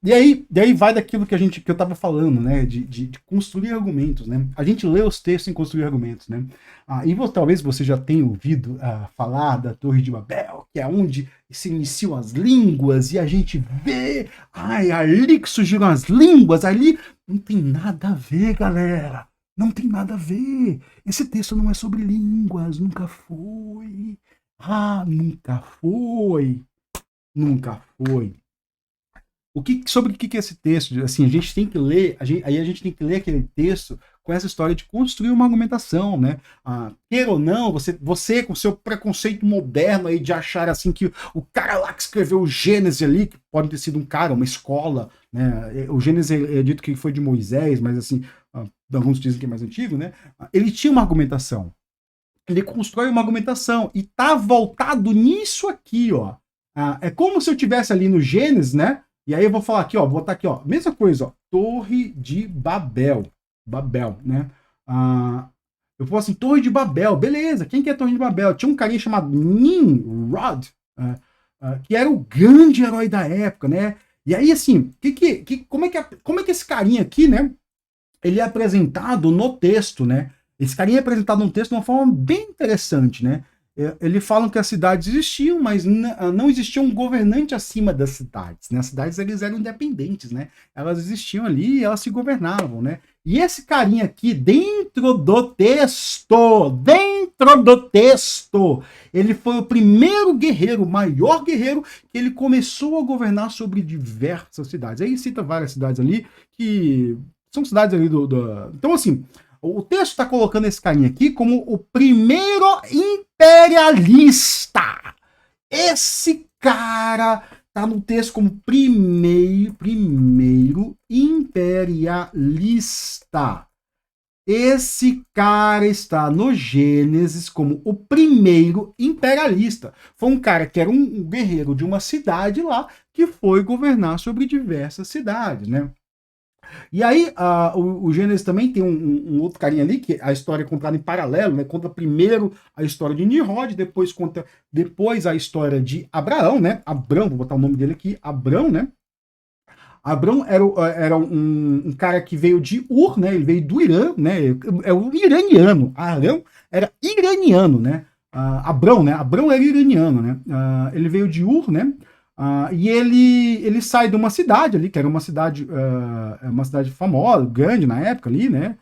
E aí vai daquilo que eu estava falando, né? De construir argumentos, né? A gente lê os textos em construir argumentos, né? Talvez você já tenha ouvido falar da Torre de Babel, que é onde se iniciam as línguas, e a gente vê, ali que surgiram as línguas, ali não tem nada a ver, galera. Não tem nada a ver. Esse texto não é sobre línguas, nunca foi. Nunca foi. Nunca foi. Sobre o que é esse texto? Assim, a gente tem que ler, aí a gente tem que ler aquele texto com essa história de construir uma argumentação, né? Queira ou não, você com seu preconceito moderno aí de achar assim que o cara lá que escreveu o Gênesis ali, que pode ter sido um cara, uma escola, né? O Gênesis é dito que foi de Moisés, mas assim, alguns dizem que é mais antigo, né? Ele tinha uma argumentação. Ele constrói uma argumentação e tá voltado nisso aqui, ó. É como se eu tivesse ali no Gênesis, né? E aí eu vou falar aqui, ó, vou botar aqui, ó, mesma coisa, ó, Torre de Babel, né? Eu falo assim, Torre de Babel, beleza, quem que é a Torre de Babel? Tinha um carinha chamado Nimrod, que era o grande herói da época, né? E aí, assim, como é que esse carinha aqui, né, ele é apresentado no texto, né? Esse carinha é apresentado no texto de uma forma bem interessante, né? Eles falam que as cidades existiam, mas não existia um governante acima das cidades, né? As cidades eles eram independentes, né? Elas existiam ali e elas se governavam, né? E esse carinha aqui, dentro do texto, ele foi o primeiro guerreiro, o maior guerreiro, que ele começou a governar sobre diversas cidades. Aí cita várias cidades ali, que são cidades ali Então, assim, o texto está colocando esse carinha aqui como o primeiro imperialista. Esse cara tá no texto como primeiro imperialista. Esse cara está no Gênesis como o primeiro imperialista. Foi um cara que era um guerreiro de uma cidade lá que foi governar sobre diversas cidades, né? E aí, o Gênesis também tem um outro carinha ali, que a história é contada em paralelo, né? Conta primeiro a história de Nimrod, depois conta a história de Abraão, né? Abrão, vou botar o nome dele aqui, Abrão, né? Abrão era um cara que veio de Ur, né? Ele veio do Irã, né? É o iraniano. Arão era iraniano, né? Abrão, né? Abrão era iraniano, né? Ele veio de Ur, né? E ele sai de uma cidade ali, que era uma cidade famosa, grande na época ali, né?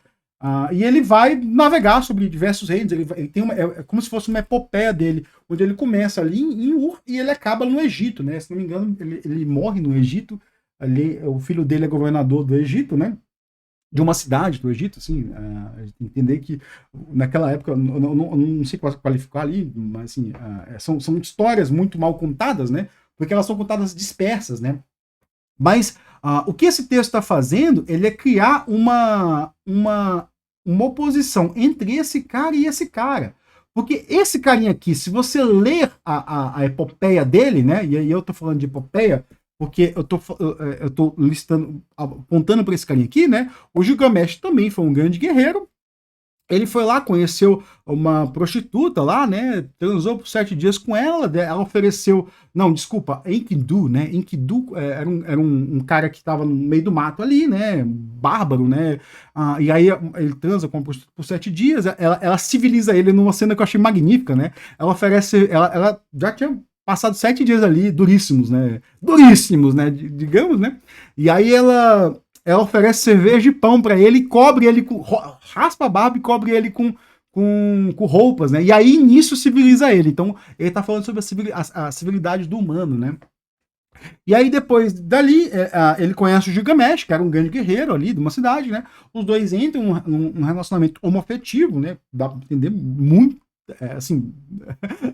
E ele vai navegar sobre diversos reinos. Ele tem é como se fosse uma epopeia dele, onde ele começa ali em Ur e ele acaba no Egito, né? Se não me engano, ele morre no Egito. Ali, o filho dele é governador do Egito, né? De uma cidade do Egito, assim, entender que naquela época, eu não sei qualificar ali, mas assim, são histórias muito mal contadas, né? Porque elas são contadas dispersas, né? Mas o que esse texto está fazendo, ele é criar uma oposição entre esse cara e esse cara. Porque esse carinha aqui, se você ler a epopeia dele, né? E aí eu tô falando de epopeia, porque eu tô listando, apontando para esse carinha aqui, né? O Gilgamesh também foi um grande guerreiro. Ele foi lá, conheceu uma prostituta lá, né? Transou por 7 dias com ela. Ela ofereceu. Não, desculpa, Enkidu, né? Enkidu era um cara que estava no meio do mato ali, né? Bárbaro, né? E aí ele transa com a prostituta por 7 dias. Ela civiliza ele numa cena que eu achei magnífica, né? Ela oferece. Ela já tinha passado 7 dias ali, duríssimos, né? Duríssimos, né? Digamos, né? E aí ela oferece cerveja e pão para ele e cobre ele com. Raspa a barba e cobre ele com roupas, né? E aí nisso civiliza ele. Então ele tá falando sobre a civilidade do humano, né? E aí depois dali ele conhece o Gilgamesh, que era um grande guerreiro ali de uma cidade, né? Os dois entram num relacionamento homoafetivo, né? Dá pra entender muito.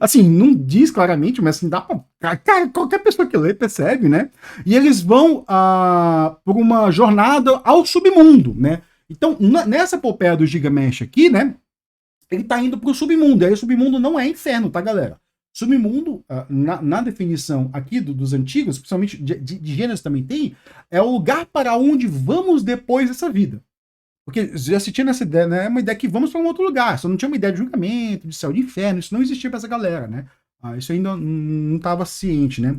Assim, não diz claramente, mas assim, dá pra. Cara, qualquer pessoa que lê percebe, né? E eles vão por uma jornada ao submundo, né? Então, nessa epopeia do Gilgamesh aqui, né? Ele tá indo pro submundo. E aí o submundo não é inferno, tá, galera? Submundo, na definição aqui dos antigos, principalmente de Gênesis também tem, é o lugar para onde vamos depois dessa vida. Porque já se tinha essa ideia, né? Uma ideia que vamos para um outro lugar. Só não tinha uma ideia de julgamento, de céu, de inferno. Isso não existia para essa galera, né? Isso ainda não estava ciente, né?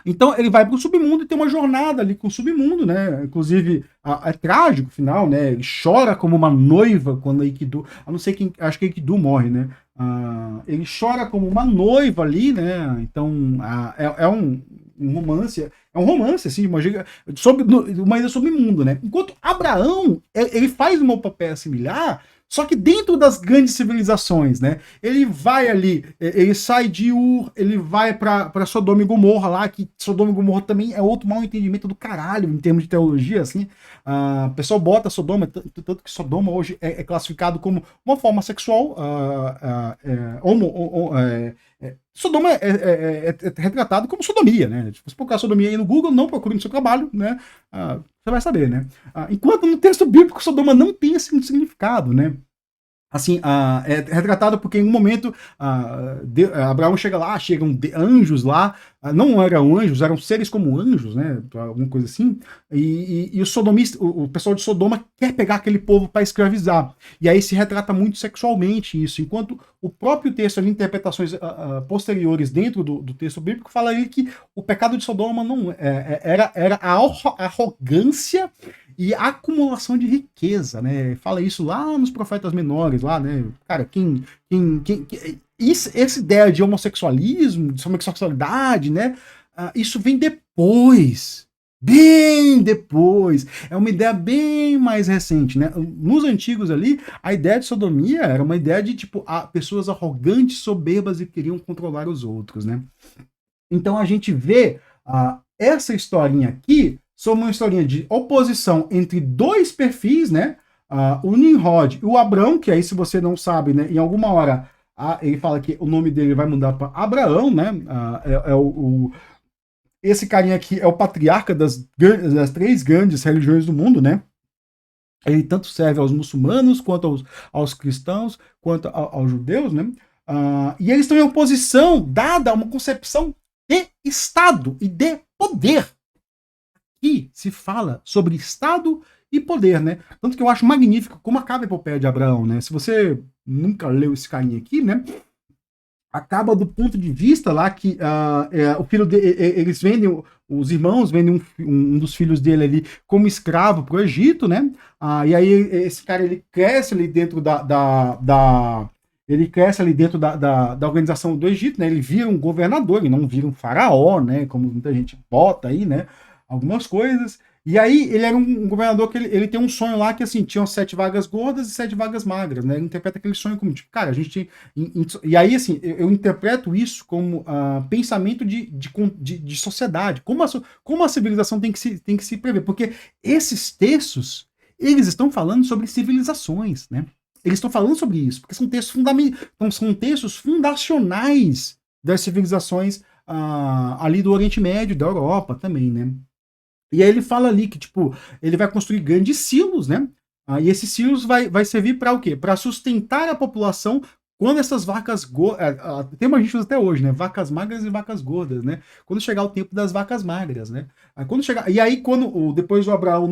Então ele vai para o submundo e tem uma jornada ali com o submundo, né? Inclusive é trágico o final, né? Ele chora como uma noiva quando a Enkidu, a não ser quem, acho que a Enkidu morre, né? Ele chora como uma noiva ali, né? Então é um romance, é um romance assim, sobre uma ilha submundo, né? Enquanto Abraão ele faz uma epopeia similar. Só que dentro das grandes civilizações, né? Ele vai ali, ele sai de Ur, ele vai para Sodoma e Gomorra lá, que Sodoma e Gomorra também é outro mau entendimento do caralho em termos de teologia, assim. O pessoal bota Sodoma, tanto que Sodoma hoje é classificado como uma forma sexual, Sodoma é retratado como sodomia, né? Se você procurar sodomia aí no Google, não procure no seu trabalho, né? Você vai saber, né? Enquanto no texto bíblico Sodoma não tem esse significado, né? Assim, é retratado porque em um momento Abraão chega lá, chegam anjos lá, não eram anjos, eram seres como anjos, né? Alguma coisa assim. E os sodomistas, o pessoal de Sodoma quer pegar aquele povo para escravizar. E aí se retrata muito sexualmente isso, enquanto o próprio texto, ali, interpretações posteriores dentro do texto bíblico, fala ali que o pecado de Sodoma não era a arrogância e a acumulação de riqueza, né? Fala isso lá nos profetas menores, lá, né? Cara, essa ideia de homossexualismo, de homossexualidade, né? Isso vem depois. Bem depois. É uma ideia bem mais recente, né? Nos antigos ali, a ideia de sodomia era uma ideia de, tipo, pessoas arrogantes, soberbas e queriam controlar os outros, né? Então a gente vê essa historinha aqui sobre uma historinha de oposição entre dois perfis, né? O Nimrod e o Abrão, que aí, se você não sabe, né? Em alguma hora ele fala que o nome dele vai mudar para Abraão, né? Esse carinha aqui é o patriarca das três grandes religiões do mundo, né? Ele tanto serve aos muçulmanos, quanto aos cristãos, quanto aos judeus, né? E eles estão em oposição, dada uma concepção de Estado e de poder. Aqui se fala sobre Estado e poder, né? Tanto que eu acho magnífico como acaba a epopeia de Abraão, né? Se você nunca leu esse carinha aqui, né? Acaba do ponto de vista lá que o filho eles vendem, os irmãos vendem um dos filhos dele ali como escravo para o Egito, né? E aí esse cara ele cresce ali dentro ele cresce ali dentro da organização do Egito, né? Ele vira um governador, ele não vira um faraó, né? Como muita gente bota aí, né? Algumas coisas. E aí ele era um governador que ele tem um sonho lá que, assim, tinham 7 vagas gordas e 7 vagas magras, né? Ele interpreta aquele sonho como, tipo, cara, a gente tem... E aí, assim, eu interpreto isso como pensamento de sociedade, como a civilização tem que se prever, porque esses textos, eles estão falando sobre civilizações, né? Eles estão falando sobre isso, porque são textos fundacionais das civilizações ali do Oriente Médio, da Europa também, né? E aí ele fala ali que, tipo, ele vai construir grandes silos, né? E esses silos vai servir para o quê? Para sustentar a população quando essas vacas gordas... tem uma gente usa até hoje, né? Vacas magras e vacas gordas, né? Quando chegar o tempo das vacas magras, né? E aí, depois o Abraão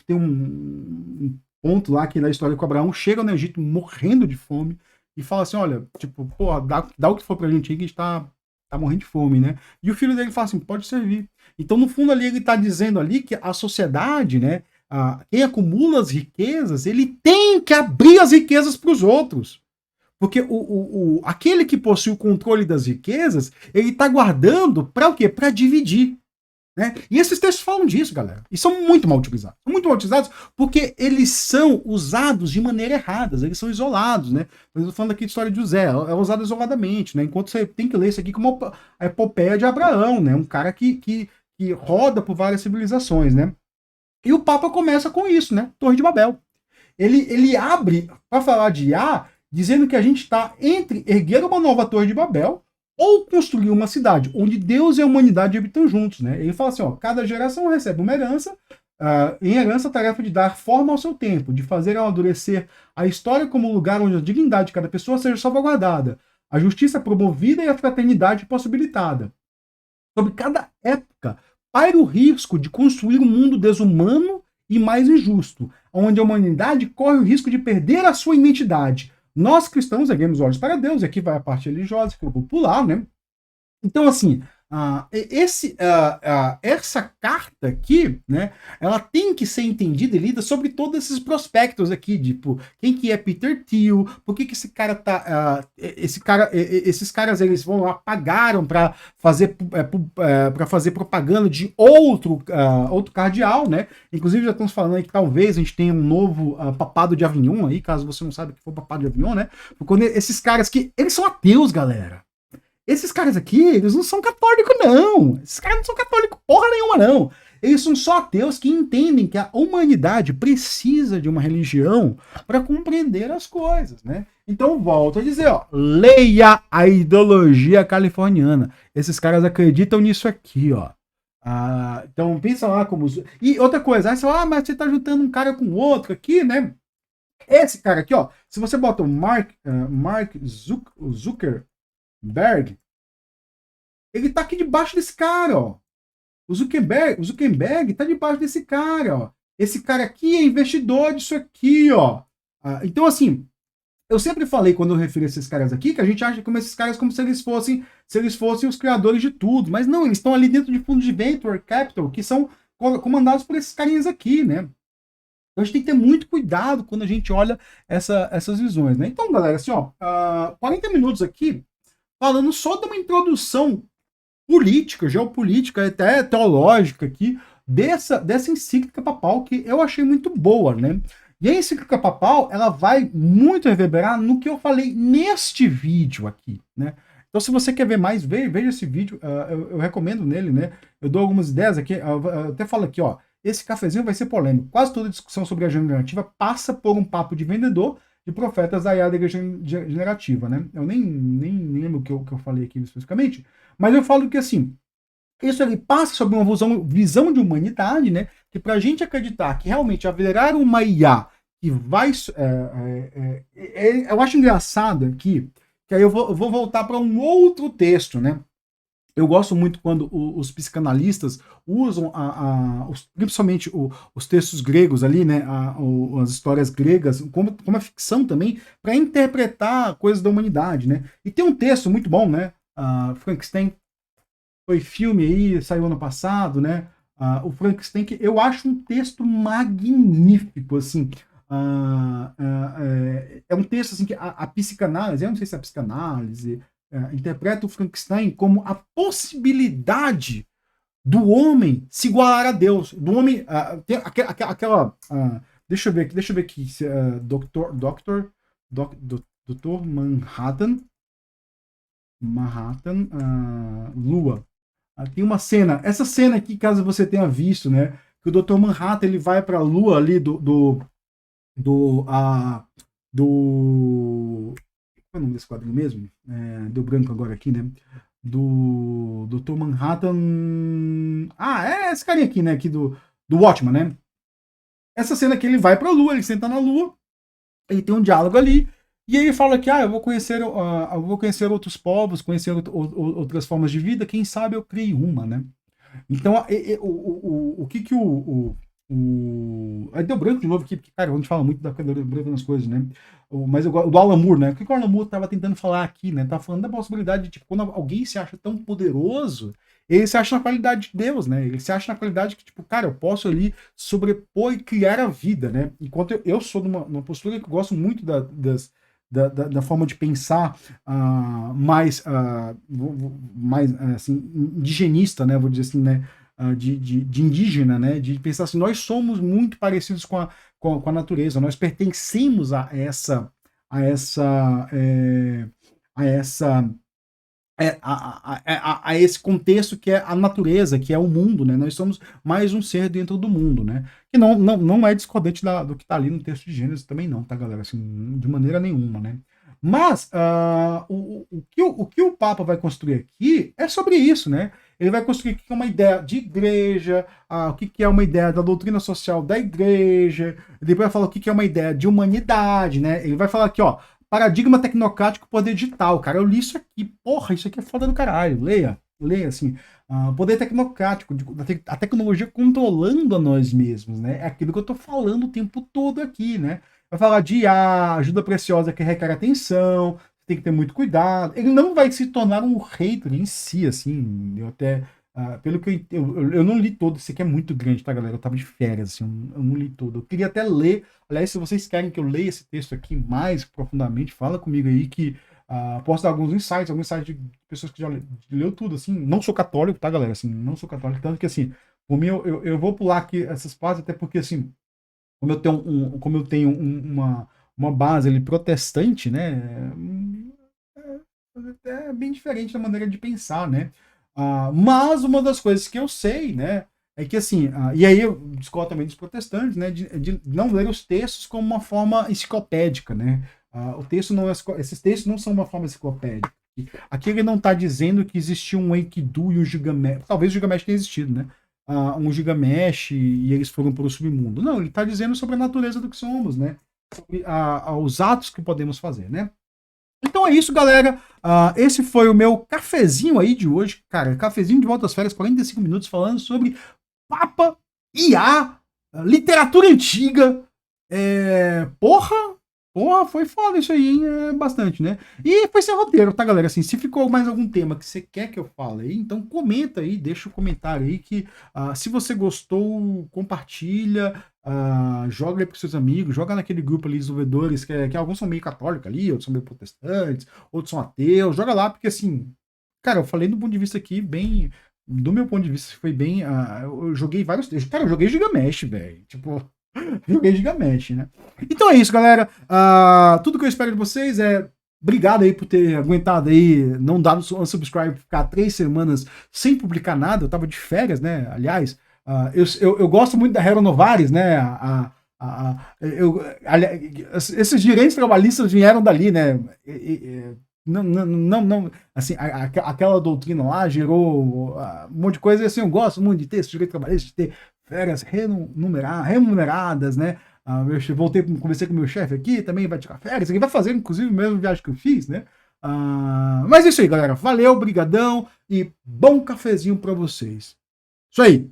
tem um ponto lá que na história que o Abraão chega no Egito morrendo de fome e fala assim, olha, tipo, pô, dá o que for pra gente aí que a gente tá morrendo de fome, né? E o filho dele fala assim, pode servir. Então, no fundo, ali ele está dizendo ali que a sociedade, né, quem acumula as riquezas, ele tem que abrir as riquezas para os outros. Porque aquele que possui o controle das riquezas, ele está guardando para o quê? Para dividir. Né? E esses textos falam disso, galera. E são muito mal utilizados. São muito mal utilizados porque eles são usados de maneira errada, eles são isolados, né? Eu estou falando aqui de história de José, é usado isoladamente, né? Enquanto você tem que ler isso aqui como a epopeia de Abraão, né? Um cara que roda por várias civilizações, né? E o Papa começa com isso, né? Torre de Babel. Ele abre para falar de IA, dizendo que a gente está entre erguer uma nova Torre de Babel ou construir uma cidade onde Deus e a humanidade habitam juntos, né? Ele fala assim, ó, cada geração recebe uma herança, em herança a tarefa de dar forma ao seu tempo, de fazer amadurecer a história como lugar onde a dignidade de cada pessoa seja salvaguardada, a justiça promovida e a fraternidade possibilitada. Sobre cada época, paira o risco de construir um mundo desumano e mais injusto, onde a humanidade corre o risco de perder a sua identidade. Nós cristãos erguemos olhos para Deus, e aqui vai a parte religiosa, que eu vou pular, né? Então, assim, Essa carta aqui, né, ela tem que ser entendida e lida sobre todos esses prospectos aqui, tipo, quem que é Peter Thiel, por que que esse cara tá, esses caras eles vão lá, pagaram para fazer propaganda de outro cardeal, né, inclusive já estamos falando aí que talvez a gente tenha um novo papado de Avignon aí, caso você não saiba o que foi o papado de Avignon, né, porque esses caras que, eles são ateus, galera. Esses caras aqui, eles não são católicos, não. Esses caras não são católicos porra nenhuma, não. Eles são só ateus que entendem que a humanidade precisa de uma religião para compreender as coisas, né? Então, volto a dizer, ó, leia a ideologia californiana. Esses caras acreditam nisso aqui, ó. Então, pensa lá como... E outra coisa, aí você fala, mas você tá juntando um cara com outro aqui, né? Esse cara aqui, ó, se você bota o Mark Zuckerberg, ele tá aqui debaixo desse cara, ó. O Zuckerberg tá debaixo desse cara, ó. Esse cara aqui é investidor disso aqui, ó. Então, assim, eu sempre falei, quando eu refiro a esses caras aqui, que a gente acha como esses caras como se eles fossem os criadores de tudo. Mas não, eles estão ali dentro de fundos de venture capital, que são comandados por esses carinhas aqui, né? Então a gente tem que ter muito cuidado quando a gente olha essas visões, né? Então, galera, assim, ó, 40 minutos aqui, falando só de uma introdução política, geopolítica, até teológica aqui, dessa encíclica papal, que eu achei muito boa, né? E a encíclica papal, ela vai muito reverberar no que eu falei neste vídeo aqui, né? Então, se você quer ver mais, veja esse vídeo, eu recomendo nele, né? Eu dou algumas ideias aqui, eu até falo aqui, ó, esse cafezinho vai ser polêmico. Quase toda discussão sobre a generativa passa por um papo de vendedor de profetas da igreja generativa, né? Eu nem lembro o que eu falei aqui especificamente, mas eu falo que, assim, isso ele passa sobre uma visão de humanidade, né? Que para a gente acreditar que realmente haverá uma IA que vai... eu acho engraçado aqui, que aí eu vou voltar para um outro texto, né? Eu gosto muito quando os psicanalistas usam principalmente os textos gregos ali, né, as histórias gregas, como a ficção também, para interpretar coisas da humanidade, né? E tem um texto muito bom, né? Frankenstein foi filme aí, saiu ano passado, né? O Frankenstein, que eu acho um texto magnífico, assim. É um texto assim que a psicanálise, eu não sei se é a psicanálise, interpreta o Frankenstein como a possibilidade do homem se igualar a Deus, do homem tem aquela deixa eu ver aqui Dr. Manhattan Lua. Tem uma cena, essa cena aqui, caso você tenha visto, né, que o Dr. Manhattan ele vai para a Lua ali qual é o nome desse quadrinho mesmo? Deu branco agora aqui, né? Do Dr. Manhattan. É esse carinha aqui, né? Aqui do Watchman, né? Essa cena que ele vai pra Lua, ele senta na Lua, ele tem um diálogo ali, e ele fala que eu vou conhecer outros povos, conhecer outras formas de vida, quem sabe eu criei uma, né? Então, o que que aí deu branco de novo aqui, porque, cara, a gente fala muito da branco nas coisas, né? Mas o do Alan Moore, né? O que o Alan Moore estava tentando falar aqui, né? Tava falando da possibilidade de, tipo, quando alguém se acha tão poderoso, ele se acha na qualidade de Deus, né? Ele se acha na qualidade que, tipo, cara, eu posso ali sobrepor e criar a vida, né? Enquanto eu sou numa postura que eu gosto muito da forma de pensar mais assim, indigenista, né? Vou dizer assim, né? De indígena, né? De pensar assim, nós somos muito parecidos com a natureza, nós pertencemos a esse contexto que é a natureza, que é o mundo, né? Nós somos mais um ser dentro do mundo, né? Que não é discordante do que está ali no texto de Gênesis também não, tá, galera? Assim, de maneira nenhuma, né? Mas o que o Papa vai construir aqui é sobre isso, né? Ele vai construir o que é uma ideia de igreja, o que é uma ideia da doutrina social da igreja, depois vai falar o que é uma ideia de humanidade, né? Ele vai falar aqui, ó, paradigma tecnocrático poder digital. Cara, eu li isso aqui, porra, isso aqui é foda do caralho. Leia, assim. Poder tecnocrático, a tecnologia controlando a nós mesmos, né? É aquilo que eu tô falando o tempo todo aqui, né? Vai falar de ajuda preciosa que requer atenção, tem que ter muito cuidado. Ele não vai se tornar um hater em si, assim. Eu até. Pelo que eu não li todo, esse aqui é muito grande, tá, galera? Eu tava de férias, assim, eu não li todo. Eu queria até ler. Aliás, se vocês querem que eu leia esse texto aqui mais profundamente, fala comigo aí que posso dar alguns insights de pessoas que já leu tudo, assim. Não sou católico, tá, galera? Assim, não sou católico, tanto que, assim, por mim, eu vou pular aqui essas partes, até porque, assim, como eu tenho uma base ali protestante, né? É bem diferente da maneira de pensar, né? Mas uma das coisas que eu sei, né, é que assim, e aí eu discordo também dos protestantes, né, de não ler os textos como uma forma enciclopédica, né? O texto não é, esses textos não são uma forma enciclopédica. Aqui ele não está dizendo que existia um Enkidu e um Gilgamesh. Talvez o Gilgamesh tenha existido, né? Um Gilgamesh e eles foram para o submundo. Não, ele está dizendo sobre a natureza do que somos, né? Sobre os atos que podemos fazer, né? Então é isso, galera. Esse foi o meu cafezinho aí de hoje. Cara, cafezinho de volta às férias, 45 minutos falando sobre Papa, IA, literatura antiga. Porra, foi foda isso aí, hein? Bastante, né? E foi sem roteiro, tá, galera? Assim, se ficou mais algum tema que você quer que eu fale aí, então comenta aí, deixa o comentário aí que se você gostou, compartilha, joga aí pros seus amigos, joga naquele grupo ali, desenvolvedores, que alguns são meio católicos ali, outros são meio protestantes, outros são ateus, joga lá, porque assim, cara, eu falei do ponto de vista aqui, bem, do meu ponto de vista, foi bem, eu joguei vários textos, cara, eu joguei Gilgamesh, velho, tipo, joguei Gigamente, né? Então é isso, galera. Tudo que eu espero de vocês é obrigado aí por ter aguentado aí, não dar um unsubscribe, ficar 3 semanas sem publicar nada. Eu tava de férias, né? Aliás, eu gosto muito da Hero Novares, né? Esses direitos trabalhistas vieram dali, né? Não, assim, aquela doutrina lá gerou um monte de coisa, e assim, eu gosto muito de ter esse direito trabalhista, de ter férias remuneradas, né? Eu voltei, conversei com o meu chefe aqui, também vai tirar férias, ele vai fazer, inclusive, a mesma viagem que eu fiz, né? Mas é isso aí, galera. Valeu, brigadão e bom cafezinho para vocês. Isso aí.